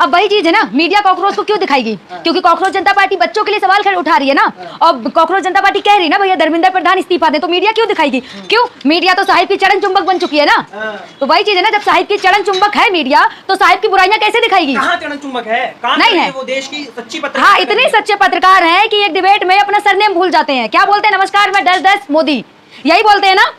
अब वही चीज है ना, मीडिया कॉकरोच को क्यों दिखाएगी? क्योंकि कॉकरोच जनता पार्टी बच्चों के लिए सवाल उठा रही है ना, और कॉकरोच जनता पार्टी कह रही है ना भैया धर्मेंद्र प्रधान इस्तीफा दे, तो मीडिया क्यों दिखाएगी? क्यों? मीडिया तो साहिब की चरण चुंबक बन चुकी है ना। तो वही चीज है ना, जब साहिब की चरण चुंबक है मीडिया, तो साहिब की बुराइयां कैसे दिखाएगी? कहाँ चरण चुंबक है? नहीं है, वो देश की सच्ची पत्रकार। हाँ, इतने सच्चे पत्रकार हैं कि एक डिबेट में अपना सरनेम भूल जाते हैं। क्या बोलते हैं? नमस्कार मैं 10-10 मोदी, यही बोलते हैं ना।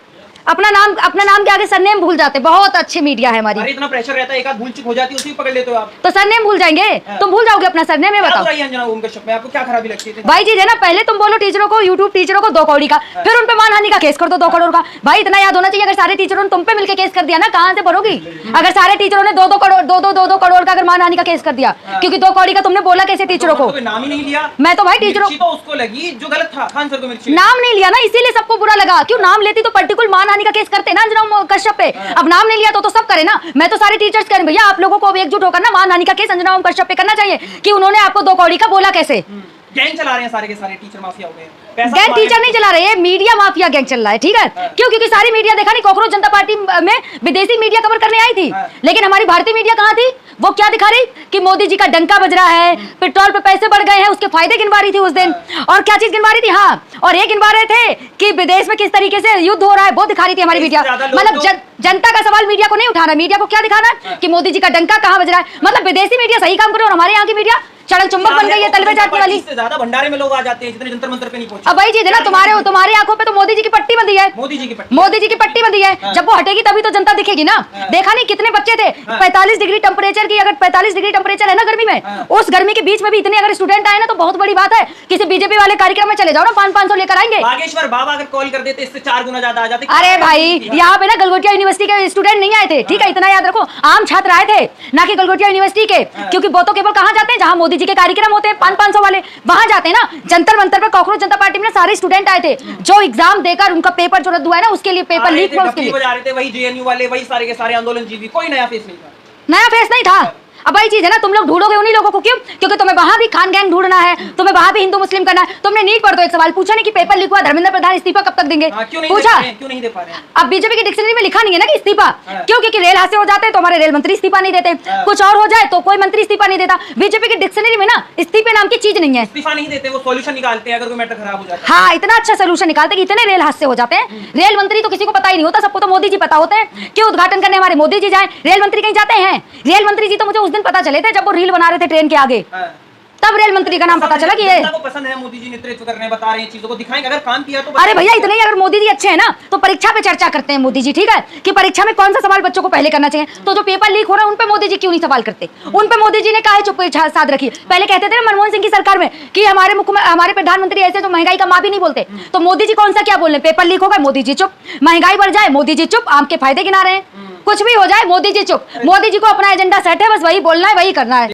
अपना नाम के आगे सरनेम भूल जाते। बहुत अच्छी मीडिया है हमारी। अरे इतना प्रेशर रहता है, एक आध भूल चूक हो जाती है, उसी को पकड़ लेते हो आप। तो सरनेम भूल जाएंगे? तुम भूल जाओगे अपना सरनेम? में बताओ अंजना ओम कश्यप में आपको क्या खराबी लगती है? भाई जी है ना, पहले तुम बोलो टीचरों को, यूट्यूब टीचरों को 2 करोड़ का, फिर उन पे मानहानि का केस कर दो 2 करोड़ का। भाई इतना याद होना चाहिए, अगर सारे टीचरों ने तुम पे मिलकर केस कर दिया ना, कहां से भरोगी? अगर सारे टीचरों ने 2-2 करोड़ का अगर मानहानि का केस कर दिया, क्योंकि 2 करोड़ का तुमने बोला कैसे टीचरों को? नाम ही नहीं लिया। मैं तो भाई टीचरों को उसको लगी जो गलत था, खान सर को मिर्ची नाम नहीं लिया ना, इसीलिए सबको बुरा लगा। क्यों? नाम लेती तो पर्टिकुलर मानहानि का केस करते ना अंजना कश्यप पे। अब नाम नहीं लिया तो सब करे ना। मैं तो सारे टीचर्स करें भैया, आप लोगों को अब एकजुट होकर ना मानहानि का केस अंजना ओम कश्यप पे करना चाहिए कि उन्होंने आपको 2 करोड़ का बोला कैसे। गैंग चला रहे हैं सारे के सारे, टीचर माफिया हो गए। गैंग टीचर नहीं चला रहे, मीडिया माफिया गैंग चल रहा है, ठीक है? क्यों? क्योंकि सारी मीडिया देखा नहीं, कॉकरोच जनता पार्टी में विदेशी मीडिया कवर करने आई थी, लेकिन हमारी भारतीय मीडिया कहाँ थी? वो क्या दिखा रही कि मोदी जी का डंका बज रहा है, पेट्रोल पे पैसे बढ़ गए हैं, उसके फायदे गिनवा रही थी उस दिन। और क्या चीज गिनवा रही थी? हाँ, और ये गिनवा रहे थे कि विदेश में किस तरीके से युद्ध हो रहा है, वो दिखा रही थी हमारी मीडिया। मतलब जनता का सवाल मीडिया को नहीं उठाना, मीडिया को क्या दिखाना कि मोदी जी का डंका कहाँ बज रहा है। मतलब विदेशी मीडिया सही काम करे और हमारे यहाँ की मीडिया चरण चुंबक बन गई है, तलवे चाटने वाली। इससे ज्यादा भंडारे में लोग आ जाते हैं जितने जंतर मंतर पे नहीं पहुंचे। अब भाई जी ना, तुम्हारे आंखों पे तो मोदी जी की पट्टी बंधी है। मोदी जी की पट्टी बंधी है। जब वो हटेगी तभी तो जनता दिखेगी ना। देखा नहीं कितने बच्चे थे? 45 डिग्री टेम्परेचर की, अगर 45 डिग्री टेम्परेचर है ना गर्मी में, उस गर्मी के बीच में भी इतने अगर स्टूडेंट आए ना, तो बहुत बड़ी बात है। किसी बीजेपी वाले कार्यक्रम में चले जाओ ना, 500 लेकर आएंगे। बागेश्वर बाबा अगर कॉल कर देते इससे 4 गुना ज्यादा आ जाते। अरे भाई यहाँ पे ना गलगोटिया यूनिवर्सिटी के स्टूडेंट नहीं आए थे, ठीक है? इतना याद रखो, आम छात्र आए थे, ना कि गलगोटिया यूनिवर्सिटी के। क्योंकि वो तो केवल कहाँ जाते हैं? जहाँ मोदी जी के कार्यक्रम होते हैं 500 वाले, वहां जाते हैं ना। जंतर मंतर पर कॉकरोच जनता पार्टी में सारे स्टूडेंट आए थे, जो एग्जाम देकर उनका पेपर जो रद्द हुआ है ना, उसके लिए पेपर लीक हुआ, उसके लिए बजा रहे थे वही जेएनयू वाले, वही सारे के सारे आंदोलन जीवी। कोई नया फेस नहीं था। नया फेस नहीं था। अब वही चीज है ना, तुम लोग ढूंढोगे उन्हीं लोगों को। क्यों? क्योंकि तुम्हें वहां भी खान गैंग ढूंढना है, तुम्हें वहां भी हिंदू मुस्लिम करना है। तुमने नीट पर तो एक सवाल पूछा नहीं कि पेपर लीक हुआ, धर्मेंद्र प्रधान इस्तीफा कब तक देंगे? पूछा? क्यों नहीं दे पा रहे हैं? अब बीजेपी की डिक्शनरी में लिखा नहीं है ना कि इस्तीफा। क्यों? क्योंकि रेल हादसे हो जाते हैं तो हमारे रेल मंत्री इस्तीफा नहीं देते, कुछ और हो जाए तो कोई मंत्री इस्तीफा नहीं देता। बीजेपी की डिक्शनरी में ना इस्तीफे नाम की चीज नहीं है। इस्तीफा नहीं देते, वो सॉल्यूशन निकालते हैं अगर कोई मैटर खराब हो जाता है। हाँ, इतना अच्छा सोल्यूशन निकालते हैं कि इतने रेल हादसे हो जाते हैं। रेल मंत्री तो किसी को पता ही नहीं होता, सबको तो मोदी जी पता होते हैं कि उद्घाटन करने हमारे मोदी जी जाए। रेल मंत्री कहीं जाते हैं? रेल मंत्री जी तो मुझे उस दिन पता चले थे जब वो रील बना रहे थे ट्रेन के आगे, तब रेल मंत्री का नाम पता चला कि ये को पसंद है। मोदी जी नेतृत्व करने, बता रहे हैं चीजों को दिखाएंगे, अगर काम किया तो। अरे भैया इतने ही अगर मोदी जी अच्छे हैं ना, तो परीक्षा पे चर्चा करते हैं मोदी जी, ठीक है? कि परीक्षा में कौन सा सवाल बच्चों को पहले करना चाहिए। तो जो पेपर लीक हो रहा है उन पे मोदी जी क्यों नहीं सवाल करते? उन पे मोदी जी ने काहे चुप साध रखी? पहले कहते थे ना मनमोहन सिंह की सरकार में कि हमारे प्रधानमंत्री ऐसे जो महंगाई का माँ भी नहीं बोलते, तो मोदी जी कौन सा क्या बोल रहे? पेपर लीक होगा मोदी जी चुप, महंगाई बढ़ जाए मोदी जी चुप, आम के फायदे गिना रहे हैं, कुछ भी हो जाए मोदी जी चुप। मोदी जी को अपना एजेंडा सेट है, बस वही बोलना है, वही करना है।